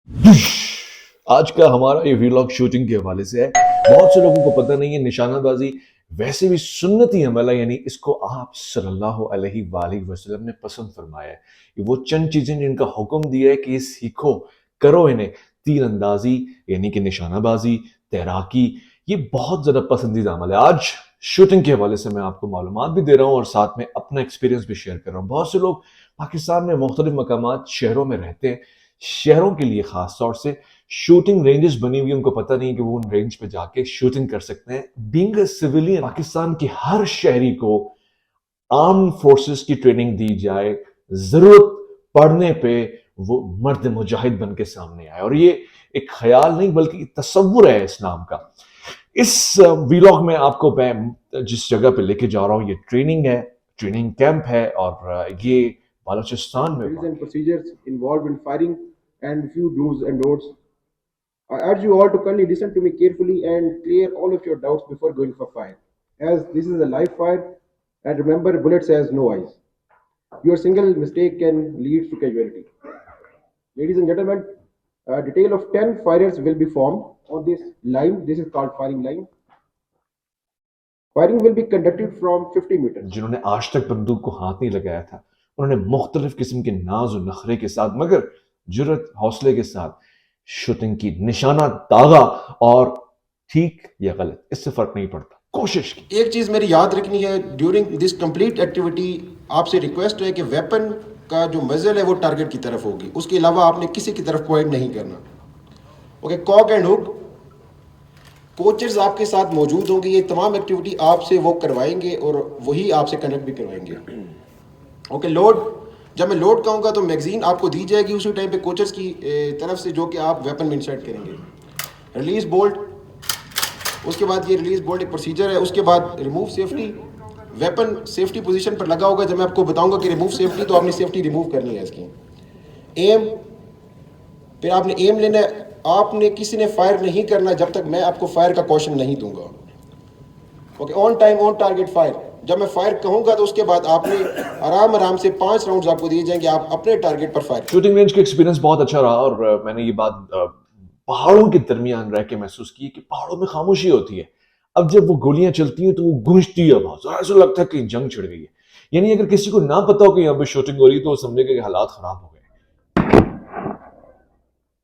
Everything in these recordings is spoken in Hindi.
आज का हमारा ये व्लॉग शूटिंग के हवाले से है। बहुत से लोगों को पता नहीं है निशानाबाजी वैसे भी सुन्नती अमल है, यानी इसको आप सल्लल्लाहु अलैहि वसल्लम ने पसंद फरमाया है। ये वो चंद चीजें जिनका हुक्म दिया है कि ये सीखो, करो इन्हें। तीर अंदाजी यानी कि निशानाबाजी, तैराकी, ये बहुत ज्यादा पसंदीदा अमल है। आज शूटिंग के हवाले से मैं आपको मालूमात भी दे रहा हूँ और साथ में अपना एक्सपीरियंस भी शेयर कर रहा हूँ। बहुत से लोग पाकिस्तान में मुख्तलिफ मकामात शहरों में रहते हैं। शहरों के लिए खास तौर से शूटिंग रेंजेस बनी हुई, उनको पता नहीं कि वो उन रेंज पे जाके शूटिंग कर सकते हैं। बीइंग अ सिविलियन, पाकिस्तान के हर शहरी को आर्म फोर्सेस की ट्रेनिंग दी जाए, जरूरत पड़ने पे वो मर्द मुजाहिद बन के सामने आए। और ये एक ख्याल नहीं बल्कि तसव्वुर है इस्लाम का। इस वीलॉग में आपको मैं जिस जगह पे लेके जा रहा हूँ, ये ट्रेनिंग है, ट्रेनिंग कैंप है और ये बालूचिस्तान में Drills and procedures involved in firing and few do's and don'ts. I urge you all to kindly listen to me carefully and clear all of your doubts before going for fire. As this is a live fire, and remember, bullets has no eyes. Your single mistake can lead to casualty. Ladies and gentlemen, a detail of 10 firers will be formed on this line. This is called firing line. Firing will be conducted from 50 meters. जिन्होंने आज तक बंदूक को हाथ नहीं लगाया था, उन्होंने मुख्तलिफ किस्म के नाज और नखरे के साथ मगर जुर्रत हौसले के साथ शूटिंग की। निशाना दागा और ठीक या गलत इससे फर्क नहीं पड़ता, कोशिश की। एक चीज़ मेरी याद रखनी है ड्यूरिंग दिस कंप्लीट एक्टिविटी, आपसे रिक्वेस्ट है कि वेपन का जो मजल है वो टारगेट की तरफ होगी, उसके अलावा आपने किसी की तरफ पॉइंट नहीं करना। Okay, cock and hook, coaches आपके साथ मौजूद होंगे। ये तमाम एक्टिविटी आपसे वो करवाएंगे और वही आपसे कंडक्ट भी करवाएंगे। ओके, लोड, जब मैं लोड कहूँगा तो मैगजीन आपको दी जाएगी उसी टाइम पे कोचेस की तरफ से, जो कि आप वेपन में इंसर्ट करेंगे। रिलीज बोल्ट, उसके बाद ये रिलीज बोल्ट एक प्रोसीजर है। उसके बाद remove safety, weapon safety position पर लगा होगा। जब मैं आपको बताऊंगा कि रिमूव सेफ्टी, तो आपने सेफ्टी रिमूव करनी है इसकी। एम, फिर आपने एम लेना है। आपने किसी ने फायर नहीं करना जब तक मैं आपको फायर का कॉशन नहीं दूंगा। Okay, on time on target fire. जब मैं फायर कहूंगा तो उसके बाद आपने आराम आराम से 5 राउंड्स आपको दिए जाएंगे, आप अपने टारगेट पर फायर। शूटिंग रेंज का एक्सपीरियंस बहुत अच्छा रहा और मैंने ये बात पहाड़ों के दरमियान रह के महसूस की कि पहाड़ों में खामोशी होती है। अब जब वो गोलियां चलती हैं तो वो गूंजती है आवाज, और ऐसा लगता है कि जंग छिड़ गई है। यानी अगर किसी को ना पता हो कि यहाँ पे शूटिंग हो रही है तो वो समझेगा कि हालात खराब हो गए।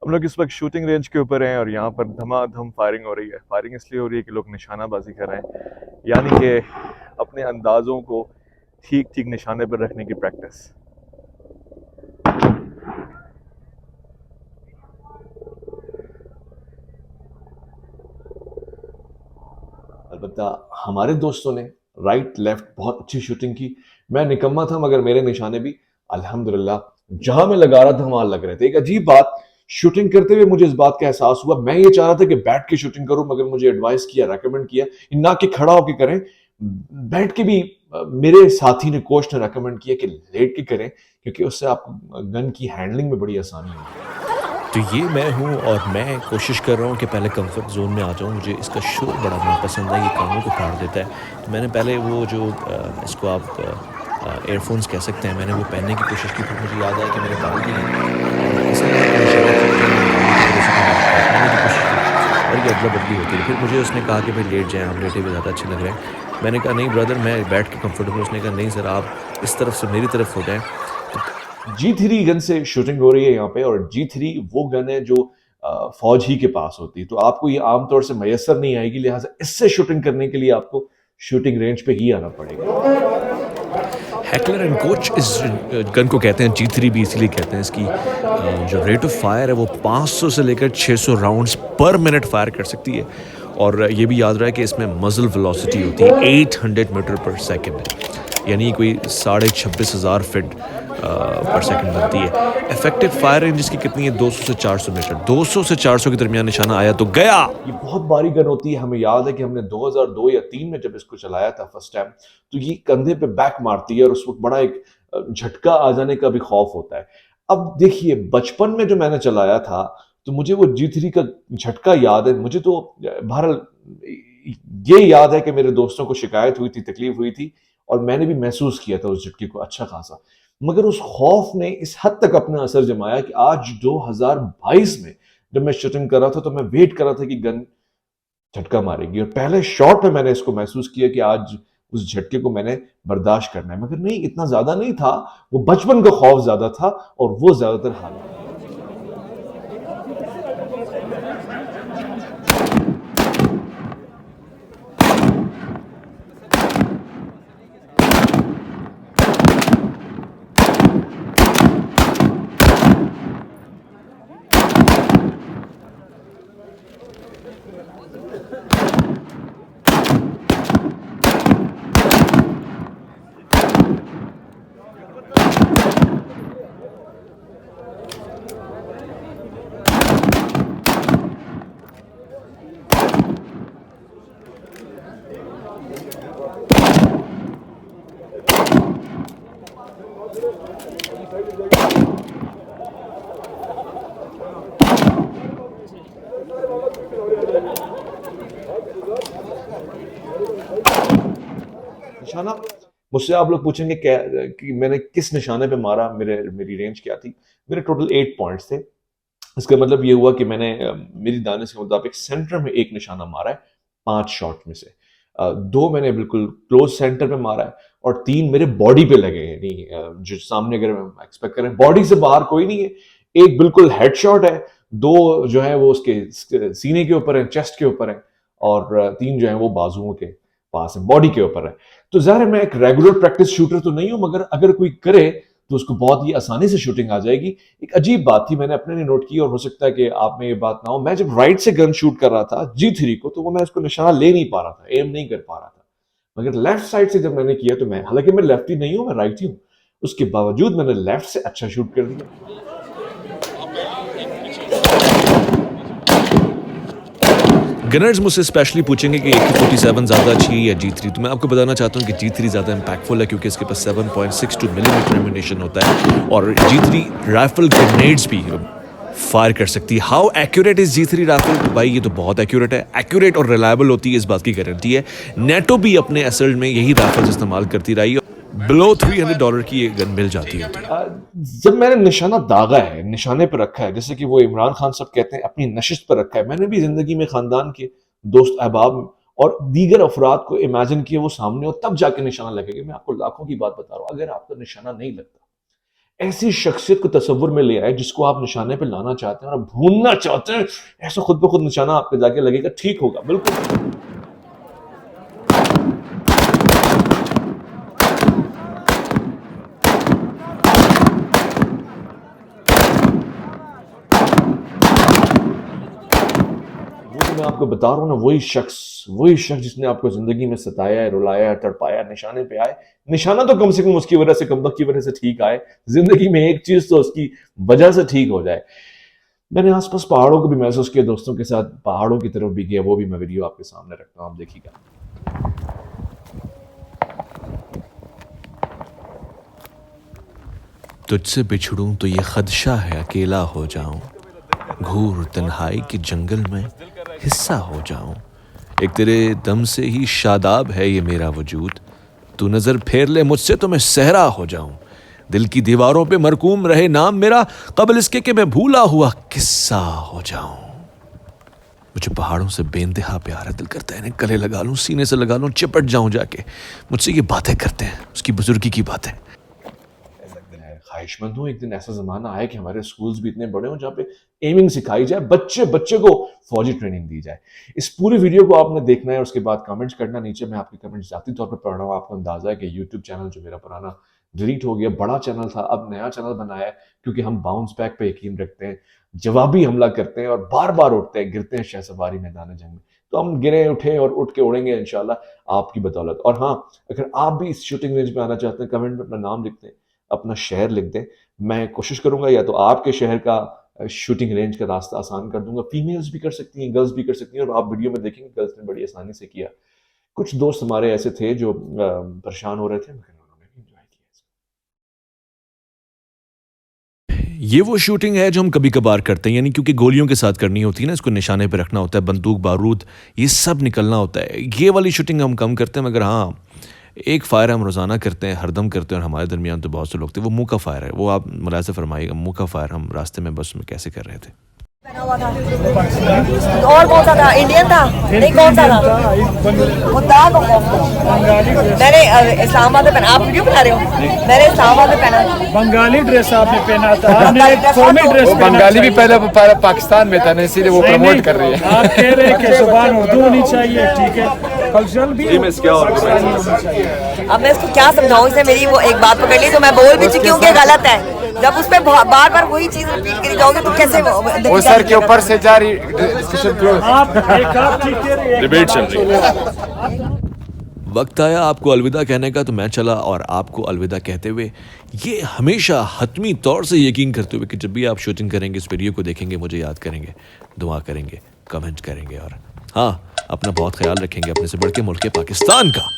हम लोग इस वक्त शूटिंग रेंज के ऊपर हैं और यहाँ पर धमाधम फायरिंग हो रही है। फायरिंग इसलिए हो रही है कि लोग निशानाबाजी कर रहे हैं, यानी कि अपने अंदाजों को ठीक ठीक निशाने पर रखने की प्रैक्टिस। अलबत्ता हमारे दोस्तों ने राइट लेफ्ट बहुत अच्छी शूटिंग की। मैं निकम्मा था मगर मेरे निशाने भी अल्हम्दुलिल्लाह जहां मैं लगा रहा था वहां लग रहे थे। एक अजीब बात, शूटिंग करते हुए मुझे इस बात का एहसास हुआ, मैं ये चाह रहा था कि बैठ के शूटिंग करूं मगर मुझे एडवाइस किया, रेकमेंड किया ना कि खड़ा होकर करें, बैठ के भी। मेरे साथी ने, कोच ने रेकमेंड किया कि लेट के करें क्योंकि उससे आपको गन की हैंडलिंग में बड़ी आसानी होगी। तो ये मैं हूँ और मैं कोशिश कर रहा हूँ कि पहले कंफर्ट ज़ोन में आ जाऊँ। मुझे इसका शोर बड़ा नापसंद है, ये कानों को फाड़ देता है। तो मैंने पहले वो जो इसको आप एयरफोन्स कह सकते हैं, मैंने वो पहनने की कोशिश की। फिर मुझे याद आया कि मेरे बाल भी हैं और इसी तरह का निशाना था, तो मैंने बालों की वजह से फिर काटने की कोशिश की और ये अदला बदली होती है। फिर मुझे उसने कहा कि भाई लेट जाएँ, आप लेटे हुए ज़्यादा अच्छे लग रहे हैं। मैंने कहा नहीं ब्रदर, मैं बैठ के कंफर्टेबल। उसने कहा नहीं सर, आप इस तरफ से मेरी तरफ हो जाएँ। G3 गन से शूटिंग हो रही है यहाँ पे, और G3 वो गन है जो फौज ही के पास होती है, तो आपको ये आमतौर से मैसर नहीं आएगी। लिहाजा इससे शूटिंग करने के लिए आपको शूटिंग रेंज पे ही आना पड़ेगा। हैकलर एंड कोच इस गन को कहते हैं। G3 भी इसीलिए कहते हैं। इसकी जो रेट ऑफ फायर है वो 500 से लेकर 600 राउंड्स पर मिनट फायर कर सकती है। और ये भी याद रहा है कि इसमें मजल वेलोसिटी होती है 800 मीटर पर सेकंड, यानी कोई 26,500 फीट पर सेकंड बनती है। इफेक्टिव फायर रेंज इसकी कितनी है? 200 से 400 मीटर। 200 से 400 के दरमियान निशाना आया तो गया। ये बहुत भारी गन होती है। हमें याद है कि हमने 2002 या 3 में जब इसको चलाया था फर्स्ट टाइम, तो ये कंधे पे बैक मारती है और उस वक्त बड़ा एक झटका आ जाने का भी खौफ होता है। अब देखिए, बचपन में जो मैंने चलाया था तो मुझे वो G3 का झटका याद है। मुझे तो बहरहाल ये याद है कि मेरे दोस्तों को शिकायत हुई थी, तकलीफ हुई थी और मैंने भी महसूस किया था उस झटके को अच्छा खासा। मगर उस खौफ ने इस हद तक अपना असर जमाया कि आज 2022 में जब मैं शूटिंग कर रहा था तो मैं वेट कर रहा था कि गन झटका मारेगी, और पहले शॉट में मैंने इसको महसूस किया कि आज उस झटके को मैंने बर्दाश्त करना है। मगर नहीं, इतना ज्यादा नहीं था, वो बचपन का खौफ ज्यादा था और वो ज्यादातर हालात। निशाना, मुझसे आप लोग पूछेंगे क्या कि मैंने किस निशाने पे मारा, मेरी रेंज क्या थी। मेरे टोटल 8 पॉइंट्स थे। इसका मतलब ये हुआ कि मैंने मेरी दानिश के मुताबिक सेंटर में एक निशाना मारा है 5 शॉट में से। 2 मैंने बिल्कुल क्लोज सेंटर पे मारा है और 3 मेरे बॉडी पे लगे हैं, यानी जो सामने अगर हम एक्सपेक्ट करें बॉडी से बाहर कोई नहीं है। एक बिल्कुल हेडशॉट है, 2 जो है वो उसके सीने के ऊपर है, चेस्ट के ऊपर है, और 3 जो है वो बाजुओं के पास है, बॉडी के ऊपर है। तो ज़ाहिर है मैं एक रेगुलर प्रैक्टिस शूटर तो नहीं हूं, मगर अगर कोई करे तो उसको बहुत ही आसानी से शूटिंग आ जाएगी। एक अजीब बात थी, मैंने अपने लिए नोट की, और हो सकता है कि आप में ये बात ना हो। मैं जब राइट से गन शूट कर रहा था G3 को, तो वो मैं उसको निशाना ले नहीं पा रहा था, एम नहीं कर पा रहा था। मगर लेफ्ट साइड से जब मैंने किया तो मैं, हालांकि मैं लेफ्टी नहीं हूं, मैं राइटी हूं, उसके बावजूद मैंने लेफ्ट से अच्छा शूट कर दिया। गनर्स मुझसे स्पेशली पूछेंगे कि AK-47 ज़्यादा अच्छी है या G3, तो मैं आपको बताना चाहता हूँ कि G3 ज़्यादा इम्पैक्टफुल है क्योंकि इसके पास 7.62 मिलीमीटर एम्यूनेशन होता है और G3 राइफल ग्रेनेड्स भी फायर कर सकती है। How accurate is G3 rifle? भाई ये तो बहुत एक्यूरेट है, एक्यूरेट और रिलायबल होती है, इस बात की गारंटी है। नेटो भी अपने असल्ट में यही राइफल इस्तेमाल करती रही, बिलो $300 की ये गन मिल जाती है। जब मैंने निशाना दागा है, निशाने पर रखा है, जैसे कि वो इमरान खान सब कहते हैं अपनी नशिस्त पर रखा है, मैंने भी जिंदगी में खानदान के दोस्त अहबाब और दीगर अफराद को इमेजिन किया वो सामने हो, तब जाके निशाना लगेगा। मैं आपको लाखों की बात बता रहा हूँ, अगर आपका निशाना नहीं लगता, ऐसी शख्सियत को तस्वुर में ले आए जिसको आप निशाने पे लाना चाहते हैं और भूनना चाहते हैं, ऐसा खुद ब खुद निशाना आपके जाके लगेगा, ठीक होगा, बिल्कुल। मैं आपको बता रहा हूँ ना, वही शख्स जिसने आपको जिंदगी में सताया है, रुलाया है, तड़पाया, निशाने पे आए। निशाना तो कम से कम उसकी वजह से, कमबख्त की वजह से ठीक आए। जिंदगी में एक चीज तो उसकी वजह से ठीक हो जाए। मैंने आसपास पहाड़ों को भी महसूस किया, दोस्तों के साथ पहाड़ों की तरफ भी गया, वो भी मैं वीडियो आपके सामने रखता हूँ, आप देखिएगा। तुझसे बिछड़ूं तो ये खदशा है अकेला हो जाऊं, घूर तन्हाई के जंगल में हिस्सा हो जाऊं। एक तेरे दम से ही शादाब है ये मेरा वजूद, तू नजर फेर ले मुझसे तो मैं सहरा हो जाऊं। दिल की दीवारों पे मरकूम रहे नाम मेरा, कबल इसके कि मैं भूला हुआ किस्सा हो जाऊं। मुझे पहाड़ों से बेइंतहा प्यार है, दिल करता है इन्हें गले लगा लूं, सीने से लगा लूं, चिपट जाऊं जाके। मुझसे ये बातें करते हैं, उसकी बुजुर्गी की बातें। ख्वाहिशमंद हूँ एक दिन ऐसा जमाना आए कि हमारे स्कूल्स भी इतने बड़े हों जहाँ पे एमिंग सिखाई जाए, बच्चे को फौजी ट्रेनिंग दी जाए। इस पूरी वीडियो को आपने देखना है, उसके बाद कमेंट्स करना नीचे। मैं आपके कमेंट्स जाती तौर पर पढ़ रहा हूँ। आपको अंदाजा है कि यूट्यूब चैनल जो मेरा पुराना डिलीट हो गया, बड़ा चैनल था, अब नया चैनल बनाया है, क्योंकि हम बाउंस बैक पे यकीन रखते हैं, जवाबी हमला करते हैं और बार बार उठते हैं, गिरते हैं शहसवारी मैदान जंग में। तो हम गिरे उठे और उठ के उड़ेंगे इंशाल्लाह आपकी बदौलत। और हाँ, अगर आप भी इस शूटिंग रेंज में आना चाहते हैं, कमेंट में अपना नाम लिख दें, अपना शहर लिख दें। मैं कोशिश करूंगा या तो आपके शहर का शूटिंग रेंज का रास्ता आसान कर दूंगा। फीमेल्स भी कर सकती हैं, गर्ल्स भी कर सकती हैं, और आप वीडियो में देखेंगे गर्ल्स ने बड़ी आसानी से किया। कुछ दोस्त हमारे ऐसे थे जो परेशान हो रहे थे, मगर उन्होंने भी एंजॉय किया। ये वो शूटिंग है जो हम कभी कभार करते हैं, यानी क्योंकि गोलियों के साथ करनी होती है ना, इसको निशाने पे रखना होता है, बंदूक बारूद ये सब निकलना होता है। ये वाली शूटिंग हम कम करते हैं, मगर हाँ एक फ़ायर हम रोज़ाना करते हैं, हरदम करते हैं, और हमारे दरमियान तो बहुत से लोग थे, वो मुँह का फ़ायर है। वो आप मुलाहिज़ा फरमाइएगा, मुँह का फ़ायर हम रास्ते में बस में कैसे कर रहे थे। और कौन सा था? इंडियन था? नहीं, कौन सा था? वो था कौन सा? मैंने इस्लामाबाद में पहना। आप वीडियो बना रहे हो? मैंने इस्लामाबाद में पहना। बंगाली ड्रेस आपने पहना था, आपने बंगाली एक ड्रेस कौमी था तो- ड्रेस वो पहना बंगाली था। भी पहले पाकिस्तान में था ना, इसीलिए वो नहीं, प्रमोट नहीं, कर रही है। आप कह रहे हैं कि जुबान उर्दू होनी चाहिए, ठीक है, कल्चरल भी पाकिस्तानी होनी चाहिए। अब मैं इसको क्या समझाऊं? इसने मेरी वो एक बात पकड़ ली तो मैं बोल भी चुकी हूँ कि गलत है। जब उस पर बार बार वही चीज रिपीट करी जाओगे तो कैसे वो सर के ऊपर से जारी डिस्कशन क्लोज। आप एक आप ठीक कह रहे हैं, डिबेट चल रही है। वक्त आया आपको अलविदा कहने का, तो मैं चला और आपको अलविदा कहते हुए ये हमेशा हतमी तौर से यकीन करते हुए कि जब भी आप शूटिंग करेंगे, इस वीडियो को देखेंगे, मुझे याद करेंगे, दुआ करेंगे, कमेंट करेंगे, और हाँ, अपना बहुत ख्याल रखेंगे अपने से बढ़ के मुल्क पाकिस्तान का।